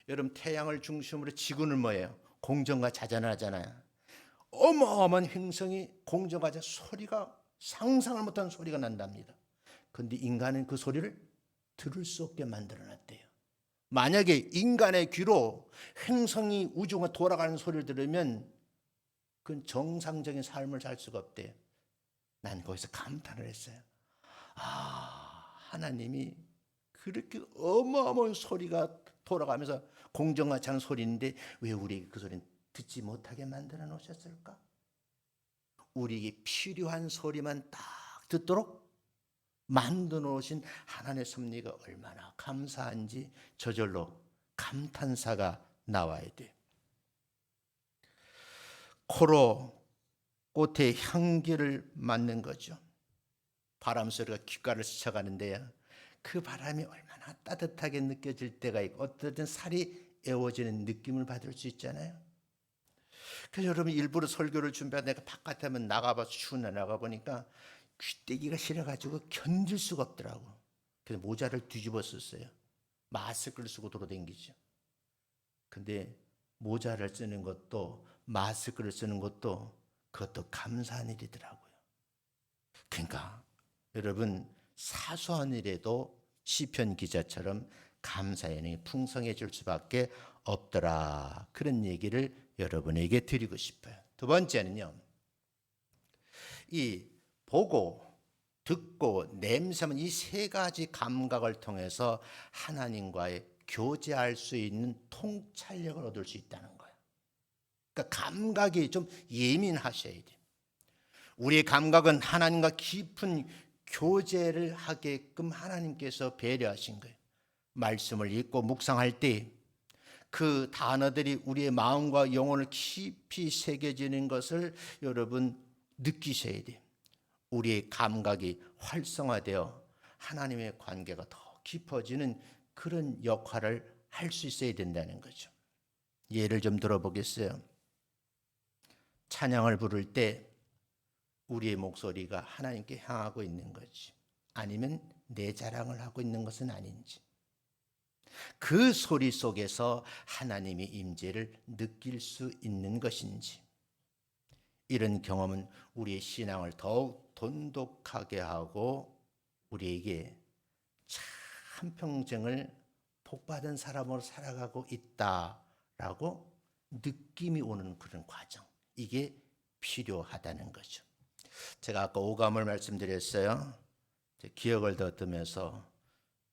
여러분, 태양을 중심으로 지구는 뭐예요? 공전과 자전을 하잖아요. 어마어마한 행성이 공전과 자전 소리가 상상을 못한 소리가 난답니다. 그런데 인간은 그 소리를 들을 수 없게 만들어놨대요. 만약에 인간의 귀로 행성이 우주가 돌아가는 소리를 들으면 그건 정상적인 삶을 살 수가 없대요. 난 거기서 감탄을 했어요. 하나님이 그렇게 어마어마한 소리가 돌아가면서 공정하지 않은 소리인데 왜 우리에게 그 소리는 듣지 못하게 만들어 놓으셨을까? 우리에게 필요한 소리만 딱 듣도록 만들어 놓으신 하나님의 섭리가 얼마나 감사한지 저절로 감탄사가 나와야 돼요. 코로 꽃의 향기를 맡는 거죠. 바람 소리가 귓가를 스쳐가는데요. 그 바람이 얼마나 따뜻하게 느껴질 때가 있고 어떤 때는 살이 애워지는 느낌을 받을 수 있잖아요. 그래서 여러분, 일부러 설교를 준비하다 내가 바깥에 한번 나가봐서 추운 날 나가보니까 귀때기가 싫어가지고 견딜 수가 없더라고. 그래서 모자를 뒤집어 썼어요. 마스크를 쓰고 돌아다니죠. 근데 모자를 쓰는 것도 마스크를 쓰는 것도 그것도 감사한 일이더라고요. 그러니까 여러분, 사소한 일에도 시편 기자처럼 감사의 영이 풍성해질 수밖에 없더라. 그런 얘기를 여러분에게 드리고 싶어요. 두 번째는요, 이 보고, 듣고, 냄새만 이 세 가지 감각을 통해서 하나님과의 교제할 수 있는 통찰력을 얻을 수 있다는 거예요. 그러니까 감각이 좀 예민하셔야 돼요. 우리의 감각은 하나님과 깊은 교제를 하게끔 하나님께서 배려하신 거예요. 말씀을 읽고 묵상할 때 그 단어들이 우리의 마음과 영혼을 깊이 새겨지는 것을 여러분 느끼셔야 돼요. 우리의 감각이 활성화되어 하나님의 관계가 더 깊어지는 그런 역할을 할 수 있어야 된다는 거죠. 예를 좀 들어보겠어요. 찬양을 부를 때 우리의 목소리가 하나님께 향하고 있는 거지, 아니면 내 자랑을 하고 있는 것은 아닌지, 그 소리 속에서 하나님의 임재를 느낄 수 있는 것인지, 이런 경험은 우리의 신앙을 더욱 돈독하게 하고 우리에게 참 한평생을 복받은 사람으로 살아가고 있다라고 느낌이 오는 그런 과정, 이게 필요하다는 거죠. 제가 아까 오감을 말씀드렸어요. 기억을 더듬으면서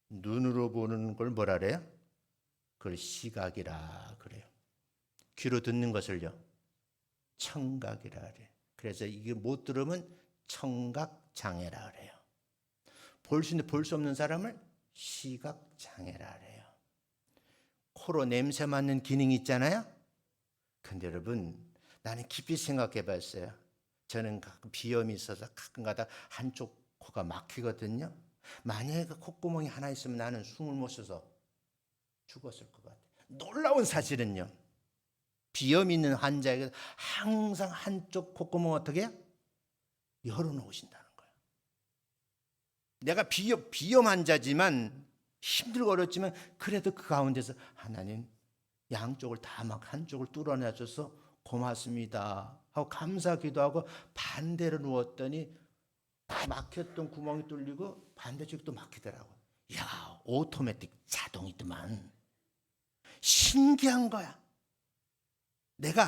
눈으로 보는 걸 뭐라 그래요? 그걸 시각이라 그래요. 귀로 듣는 것을요, 청각이라 그래요. 그래서 이게 못 들으면 청각장애라 그래요. 볼 수 있는데 볼 수 없는 사람을 시각장애라 그래요. 코로 냄새 맡는 기능이 있잖아요. 근데 여러분, 나는 깊이 생각해 봤어요. 저는 가끔 비염이 있어서 가끔가다 한쪽 코가 막히거든요. 만약에 그 콧구멍이 하나 있으면 나는 숨을 못 쉬어서 죽었을 것 같아요. 놀라운 사실은요, 비염 있는 환자에게 항상 한쪽 콧구멍 어떻게 해요? 열어놓으신다는 거예요. 내가 비염 환자지만 힘들고 어렵지만 그래도 그 가운데서 하나님 양쪽을 다 막 한쪽을 뚫어내줘서 고맙습니다 하고 감사 기도하고 반대로 누웠더니 막혔던 구멍이 뚫리고 반대쪽도 막히더라고요. 야, 오토매틱 자동이더만. 신기한 거야.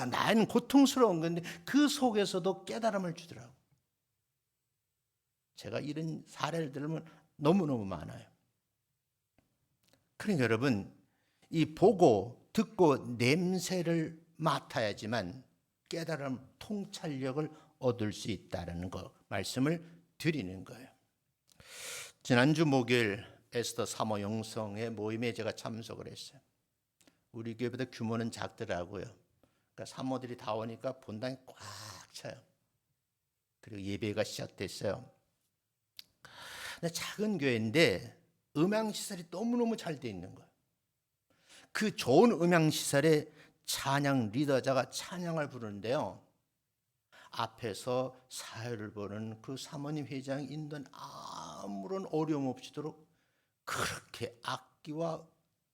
나는 고통스러운 건데 그 속에서도 깨달음을 주더라고. 제가 이런 사례를 들으면 너무너무 많아요. 그러니까 여러분, 이 보고 듣고 냄새를 맡아야지만 깨달음, 통찰력을 얻을 수 있다는 거 말씀을 드리는 거예요. 지난주 목요일 에스더 3호 영성의 모임에 제가 참석을 했어요. 우리 교회보다 규모는 작더라고요. 그러니까 사모들이 다 오니까 본당이 꽉 차요. 그리고 예배가 시작됐어요. 근데 작은 교회인데 음향시설이 너무너무 잘 돼 있는 거예요. 그 좋은 음향시설에 찬양 리더자가 찬양을 부르는데요. 앞에서 사회를 보는 그 사모님 회장이 인도는 아무런 어려움 없이도록 그렇게 악기와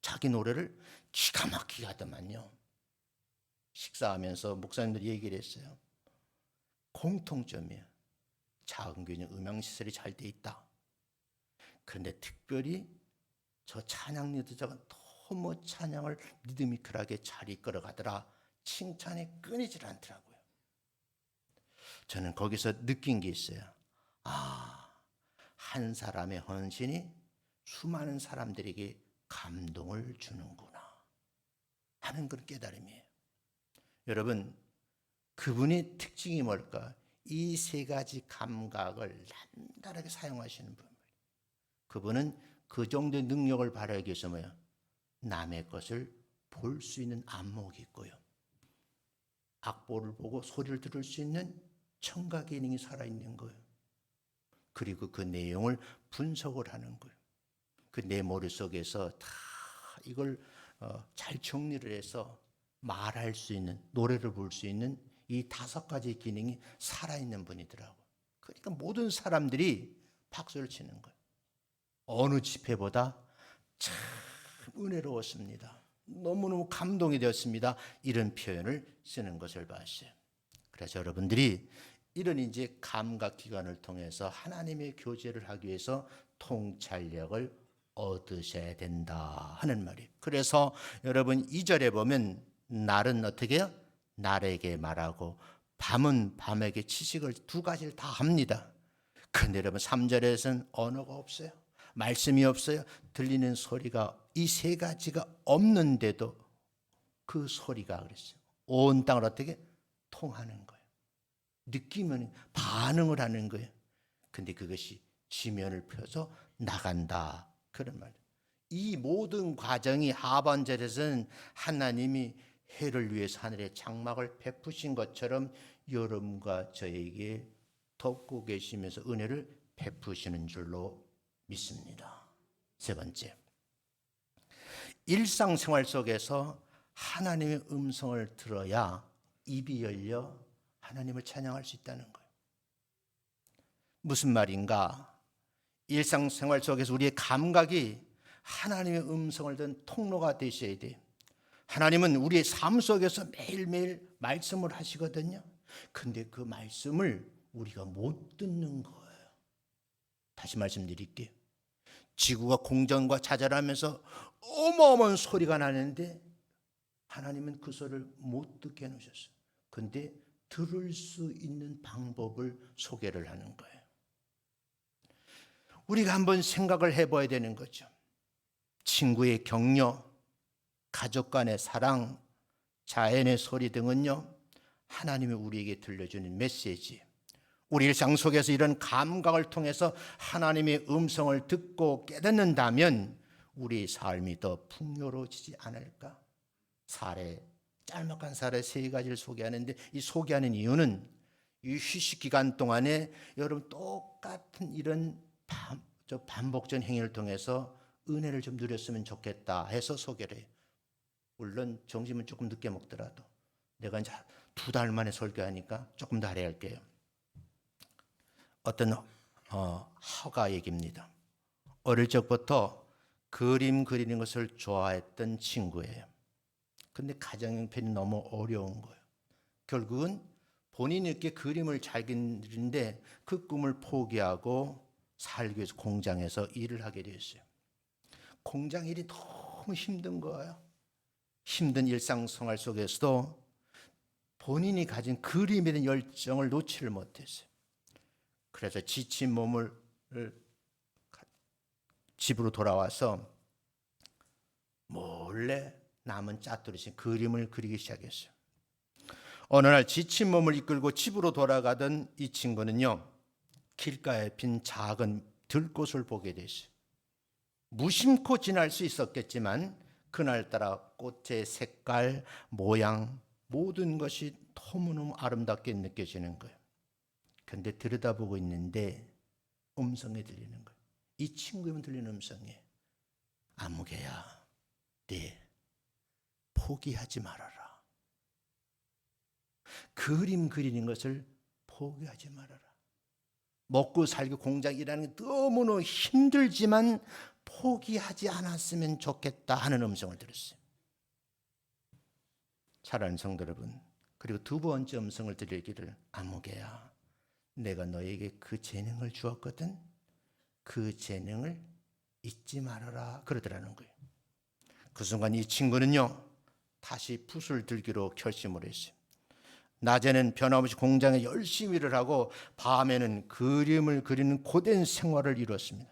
자기 노래를 기가 막히게 하더만요. 식사하면서 목사님들이 얘기를 했어요. 공통점이에요. 작은 교회는 음향시설이 잘 돼 있다. 그런데 특별히 저 찬양 리더자가 너무 찬양을 리드미컬하게 잘 이끌어가더라. 칭찬이 끊이질 않더라고요. 저는 거기서 느낀 게 있어요. 한 사람의 헌신이 수많은 사람들에게 감동을 주는구나 하는 그런 깨달음이에요. 여러분, 그분의 특징이 뭘까? 이 세 가지 감각을 남다르게 사용하시는 분. 그분은 그 정도의 능력을 발휘하기 위해서 뭐야? 남의 것을 볼 수 있는 안목이 있고요. 악보를 보고 소리를 들을 수 있는 청각 기능이 살아있는 거예요. 그리고 그 내용을 분석을 하는 거예요. 그 내 머릿속에서 다 이걸 잘 정리를 해서 말할 수 있는, 노래를 부를 수 있는 이 5가지 기능이 살아있는 분이더라고요. 그러니까 모든 사람들이 박수를 치는 거예요. 어느 집회보다 참 은혜로웠습니다. 너무너무 감동이 되었습니다. 이런 표현을 쓰는 것을 봤어요. 그래서 여러분들이 이런 이제 감각 기관을 통해서 하나님의 교제를 하기 위해서 통찰력을 얻으셔야 된다 하는 말이에요. 그래서 여러분 2절에 보면 날은 어떻게 해요? 날에게 말하고 밤은 밤에게 지식을 2가지를 다 합니다. 그런데 여러분 3절에서는 언어가 없어요. 말씀이 없어요. 들리는 소리가 이 3가지가 없는데도 그 소리가 그랬어요. 온 땅을 어떻게 통하는 거예요. 느끼면 반응을 하는 거예요. 근데 그것이 지면을 펴서 나간다. 그런 말이에요. 이 모든 과정이 하반절에서는 하나님이 해를 위해서 하늘의 장막을 베푸신 것처럼 여러분과 저에게 덮고 계시면서 은혜를 베푸시는 줄로 믿습니다. 세 번째, 일상생활 속에서 하나님의 음성을 들어야 입이 열려 하나님을 찬양할 수 있다는 거예요. 무슨 말인가? 일상생활 속에서 우리의 감각이 하나님의 음성을 듣는 통로가 되셔야 돼요. 하나님은 우리의 삶 속에서 매일매일 말씀을 하시거든요. 근데 그 말씀을 우리가 못 듣는 거예요. 다시 말씀드릴게요. 지구가 공전과 자잘하면서 어마어마한 소리가 나는데 하나님은 그 소리를 못 듣게 해놓으셨어요. 근데 들을 수 있는 방법을 소개를 하는 거예요. 우리가 한번 생각을 해봐야 되는 거죠. 친구의 격려, 가족 간의 사랑, 자연의 소리 등은요, 하나님이 우리에게 들려주는 메시지. 우리 일상 속에서 이런 감각을 통해서 하나님의 음성을 듣고 깨닫는다면 우리 삶이 더 풍요로워지지 않을까? 짤막한 사례 3가지를 소개하는데, 이 소개하는 이유는 이 휴식 기간 동안에 여러분 똑같은 이런 반복적인 행위를 통해서 은혜를 좀 누렸으면 좋겠다 해서 소개를 해요. 물론 점심은 조금 늦게 먹더라도 내가 이제 2달 만에 설교하니까 조금 더 하려 할게요. 어떤 화가 얘기입니다. 어릴 적부터 그림 그리는 것을 좋아했던 친구예요. 근데 가정 형편이 너무 어려운 거예요. 결국은 본인이 이렇게 그림을 잘 그리는데 그 꿈을 포기하고 살기 위해서 공장에서 일을 하게 됐어요. 공장 일이 너무 힘든 거예요. 힘든 일상생활 속에서도 본인이 가진 그림에 대한 열정을 놓지를 못했어요. 그래서 지친 몸을 집으로 돌아와서 몰래 남은 짜투리신 그림을 그리기 시작했어요. 어느 날 지친 몸을 이끌고 집으로 돌아가던 이 친구는요, 길가에 핀 작은 들꽃을 보게 됐어요. 무심코 지날 수 있었겠지만 그날따라 꽃의 색깔, 모양, 모든 것이 너무너무 아름답게 느껴지는 거예요. 그런데 들여다보고 있는데 음성이 들리는 거예요. 이 친구에만 들리는 음성이 아무개야, 네 포기하지 말아라. 그림 그리는 것을 포기하지 말아라. 먹고 살기 공장 일하는 게 너무너무 힘들지만 포기하지 않았으면 좋겠다 하는 음성을 들었어요. 사랑하는 성도 여러분, 그리고 두 번째 음성을 들리기를 아무개야, 내가 너에게 그 재능을 주었거든. 그 재능을 잊지 말아라 그러더라는 거예요. 그 순간 이 친구는요 다시 붓을 들기로 결심을 했어요. 낮에는 변함없이 공장에 열심히 일을 하고 밤에는 그림을 그리는 고된 생활을 이뤘습니다.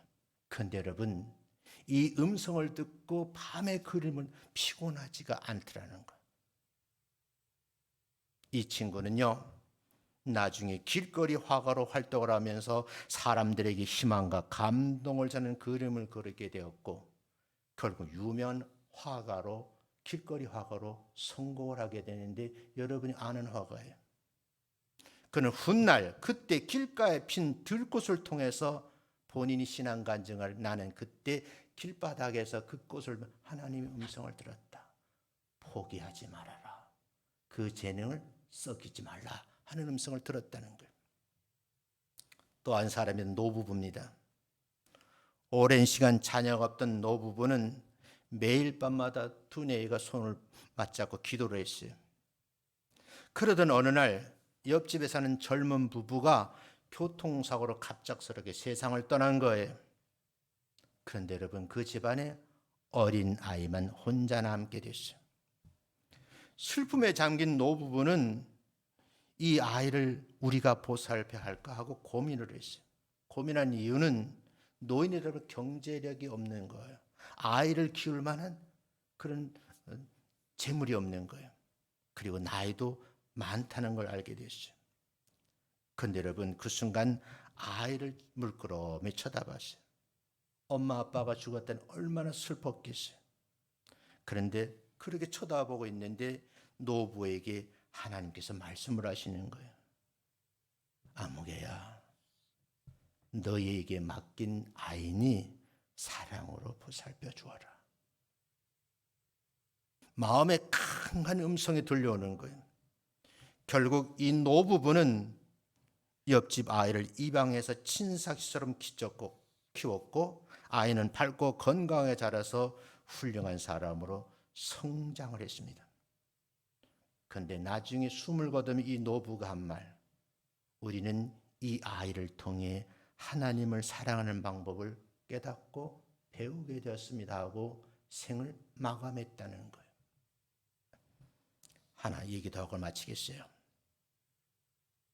그런데 여러분, 이 음성을 듣고 밤에 그림을 피곤하지가 않더라는 거예요. 이 친구는요 나중에 길거리 화가로 활동을 하면서 사람들에게 희망과 감동을 주는 그림을 그리게 되었고 결국 유명한 화가로, 길거리 화가로 성공을 하게 되는데 여러분이 아는 화가예요. 그는 훗날 그때 길가에 핀 들꽃을 통해서 본인이 신앙 간증을, 나는 그때 길바닥에서 그 꽃을 하나님의 음성을 들었다. 포기하지 말아라. 그 재능을 썩이지 말라 하는 음성을 들었다는 거예요. 또 한 사람이 노부부입니다. 오랜 시간 자녀가 없던 노부부는 매일 밤마다 두뇌가 손을 맞잡고 기도를 했어요. 그러던 어느 날 옆집에 사는 젊은 부부가 교통사고로 갑작스럽게 세상을 떠난 거예요. 그런데 여러분, 그 집안에 어린 아이만 혼자 남게 됐어요. 슬픔에 잠긴 노부부는 이 아이를 우리가 보살펴야 할까 하고 고민을 했어요. 고민한 이유는 노인이라면 경제력이 없는 거예요. 아이를 키울 만한 그런 재물이 없는 거예요. 그리고 나이도 많다는 걸 알게 됐어요. 그런데 여러분, 그 순간 아이를 물끄러미 쳐다봤어요. 엄마 아빠가 죽었다니 얼마나 슬펐겠어요. 그런데 그렇게 쳐다보고 있는데 노부에게 하나님께서 말씀을 하시는 거예요. 아무개야, 너희에게 맡긴 아이니 사랑으로 보살펴 주어라. 마음에 강한 음성이 들려오는 거예요. 결국 이 노부부는 옆집 아이를 입양해서 친삭처럼 키웠고 아이는 밝고 건강하게 자라서 훌륭한 사람으로 성장을 했습니다. 그런데 나중에 숨을 거두면 이 노부가 한 말, 우리는 이 아이를 통해 하나님을 사랑하는 방법을 깨닫고 배우게 되었습니다 하고 생을 마감했다는 거예요. 하나 얘기도 하고 마치겠어요.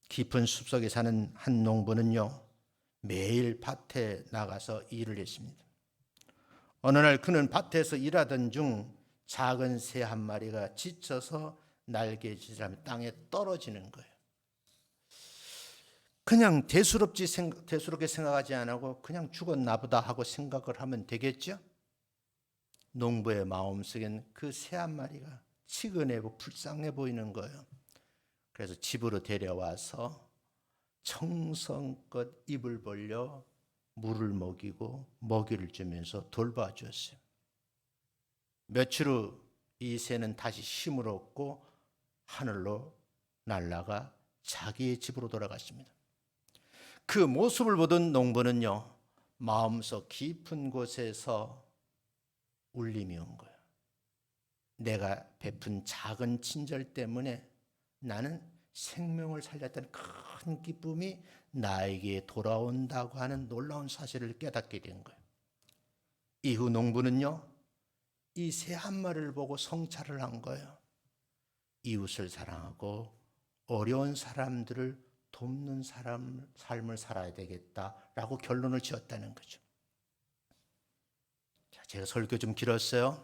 깊은 숲속에 사는 한 농부는요 매일 밭에 나가서 일을 했습니다. 어느 날 그는 밭에서 일하던 중 작은 새 한 마리가 지쳐서 날개짓하며 땅에 떨어지는 거예요. 그냥 대수롭게 생각하지 않고 그냥 죽었나 보다 하고 생각을 하면 되겠죠? 농부의 마음속엔 그 새 한 마리가 치근해고 불쌍해 보이는 거예요. 그래서 집으로 데려와서 정성껏 입을 벌려 물을 먹이고 먹이를 주면서 돌봐주었어요. 며칠 후 이 새는 다시 힘을 얻고 하늘로 날아가 자기의 집으로 돌아갔습니다. 그 모습을 보던 농부는요 마음속 깊은 곳에서 울림이 온 거예요. 내가 베푼 작은 친절 때문에 나는 생명을 살렸다는 큰 기쁨이 나에게 돌아온다고 하는 놀라운 사실을 깨닫게 된 거예요. 이후 농부는요 이 새 한 마리를 보고 성찰을 한 거예요. 이웃을 사랑하고 어려운 사람들을 돕는 삶을 살아야 되겠다라고 결론을 지었다는 거죠. 자, 제가 설교 좀 길었어요.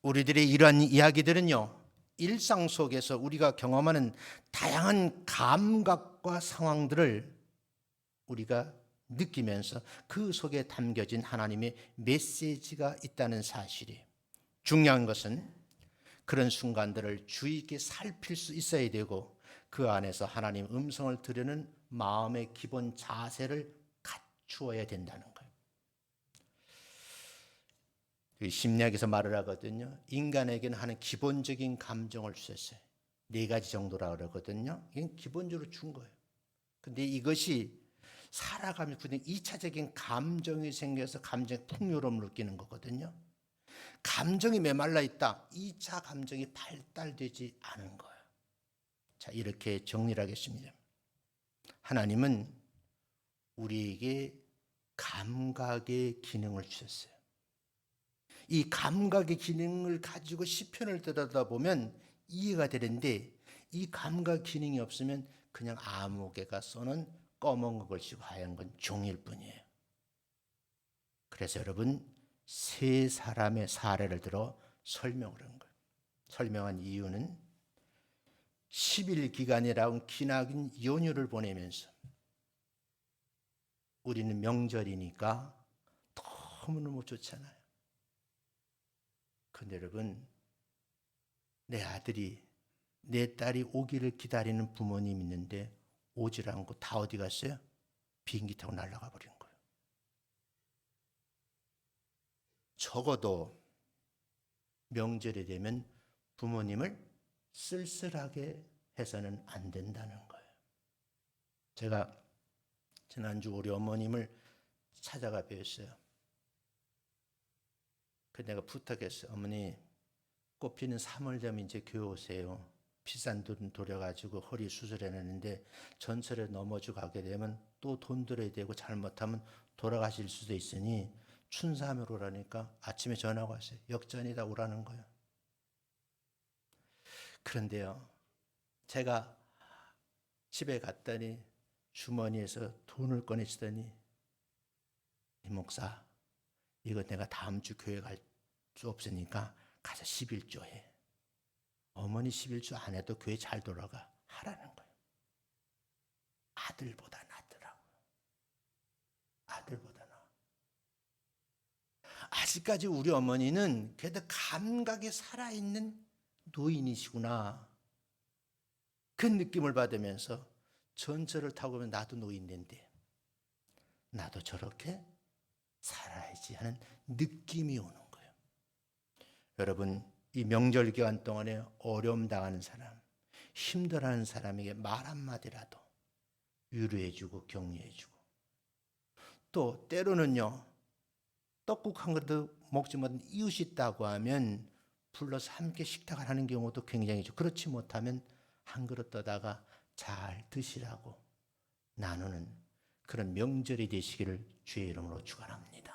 우리들의 이러한 이야기들은요 일상 속에서 우리가 경험하는 다양한 감각과 상황들을 우리가 느끼면서 그 속에 담겨진 하나님의 메시지가 있다는 사실이에요. 중요한 것은 그런 순간들을 주의 있게 살필 수 있어야 되고 그 안에서 하나님 음성을 들으는 마음의 기본 자세를 갖추어야 된다는 거예요. 심리학에서 말을 하거든요. 인간에게는 하는 기본적인 감정을 주셨어요. 4가지 정도라 그러거든요. 이건 기본적으로 준 거예요. 근데 이것이 살아가면서 그냥 2차적인 감정이 생겨서 감정의 풍요로움을 느끼는 거거든요. 감정이 메말라 있다. 2차 감정이 발달되지 않은 거예요. 자, 이렇게 정리를 하겠습니다. 하나님은 우리에게 감각의 기능을 주셨어요. 이 감각의 기능을 가지고 시편을 들여다보면 이해가 되는데 이 감각 기능이 없으면 그냥 아무 개가 써는 검은 글씨고 하얀 건 종일 뿐이에요. 그래서 여러분 3사람의 사례를 들어 설명을 한 거예요. 설명한 이유는 10일 기간이라는 기나긴 연휴를 보내면서 우리는 명절이니까 너무너무 좋잖아요. 그런데 여러분 내 아들이 내 딸이 오기를 기다리는 부모님 있는데 오질 않고 다 어디 갔어요? 비행기 타고 날아가 버린 거예요. 적어도 명절이 되면 부모님을 쓸쓸하게 해서는 안 된다는 거예요. 제가 지난주 우리 어머님을 찾아가 뵈었어요. 그 내가 부탁했어요. 어머니 꽃피는 3월 되면 이제 교회 오세요. 비싼 돈 들여가지고 허리 수술해냈는데 전철에 넘어지고 가게 되면 또 돈 들여야 되고 잘못하면 돌아가실 수도 있으니 춘삼을 오라니까 아침에 전화가 왔어요. 역전이다 오라는 거예요. 그런데요. 제가 집에 갔더니 주머니에서 돈을 꺼내시더니 이 목사 이거 내가 다음 주 교회 갈 수 없으니까 가서 11조 해. 어머니 11조 안 해도 교회 잘 돌아가 하라는 거예요. 아들보다 낫더라고요. 아들보다 나. 아직까지 우리 어머니는 그래도 감각에 살아있는 노인이시구나. 그 느낌을 받으면서 전철을 타고 오면 나도 노인인데 나도 저렇게 살아야지 하는 느낌이 오는 거예요. 여러분 이 명절 기간 동안에 어려움 당하는 사람, 힘들어하는 사람에게 말 한마디라도 위로해주고 격려해주고 또 때로는요 떡국 한 그릇 먹지 못한 이웃이 있다고 하면 불러서 함께 식탁을 하는 경우도 굉장히 좋고 그렇지 못하면 한 그릇 떠다가 잘 드시라고 나누는 그런 명절이 되시기를 주의 이름으로 축원합니다.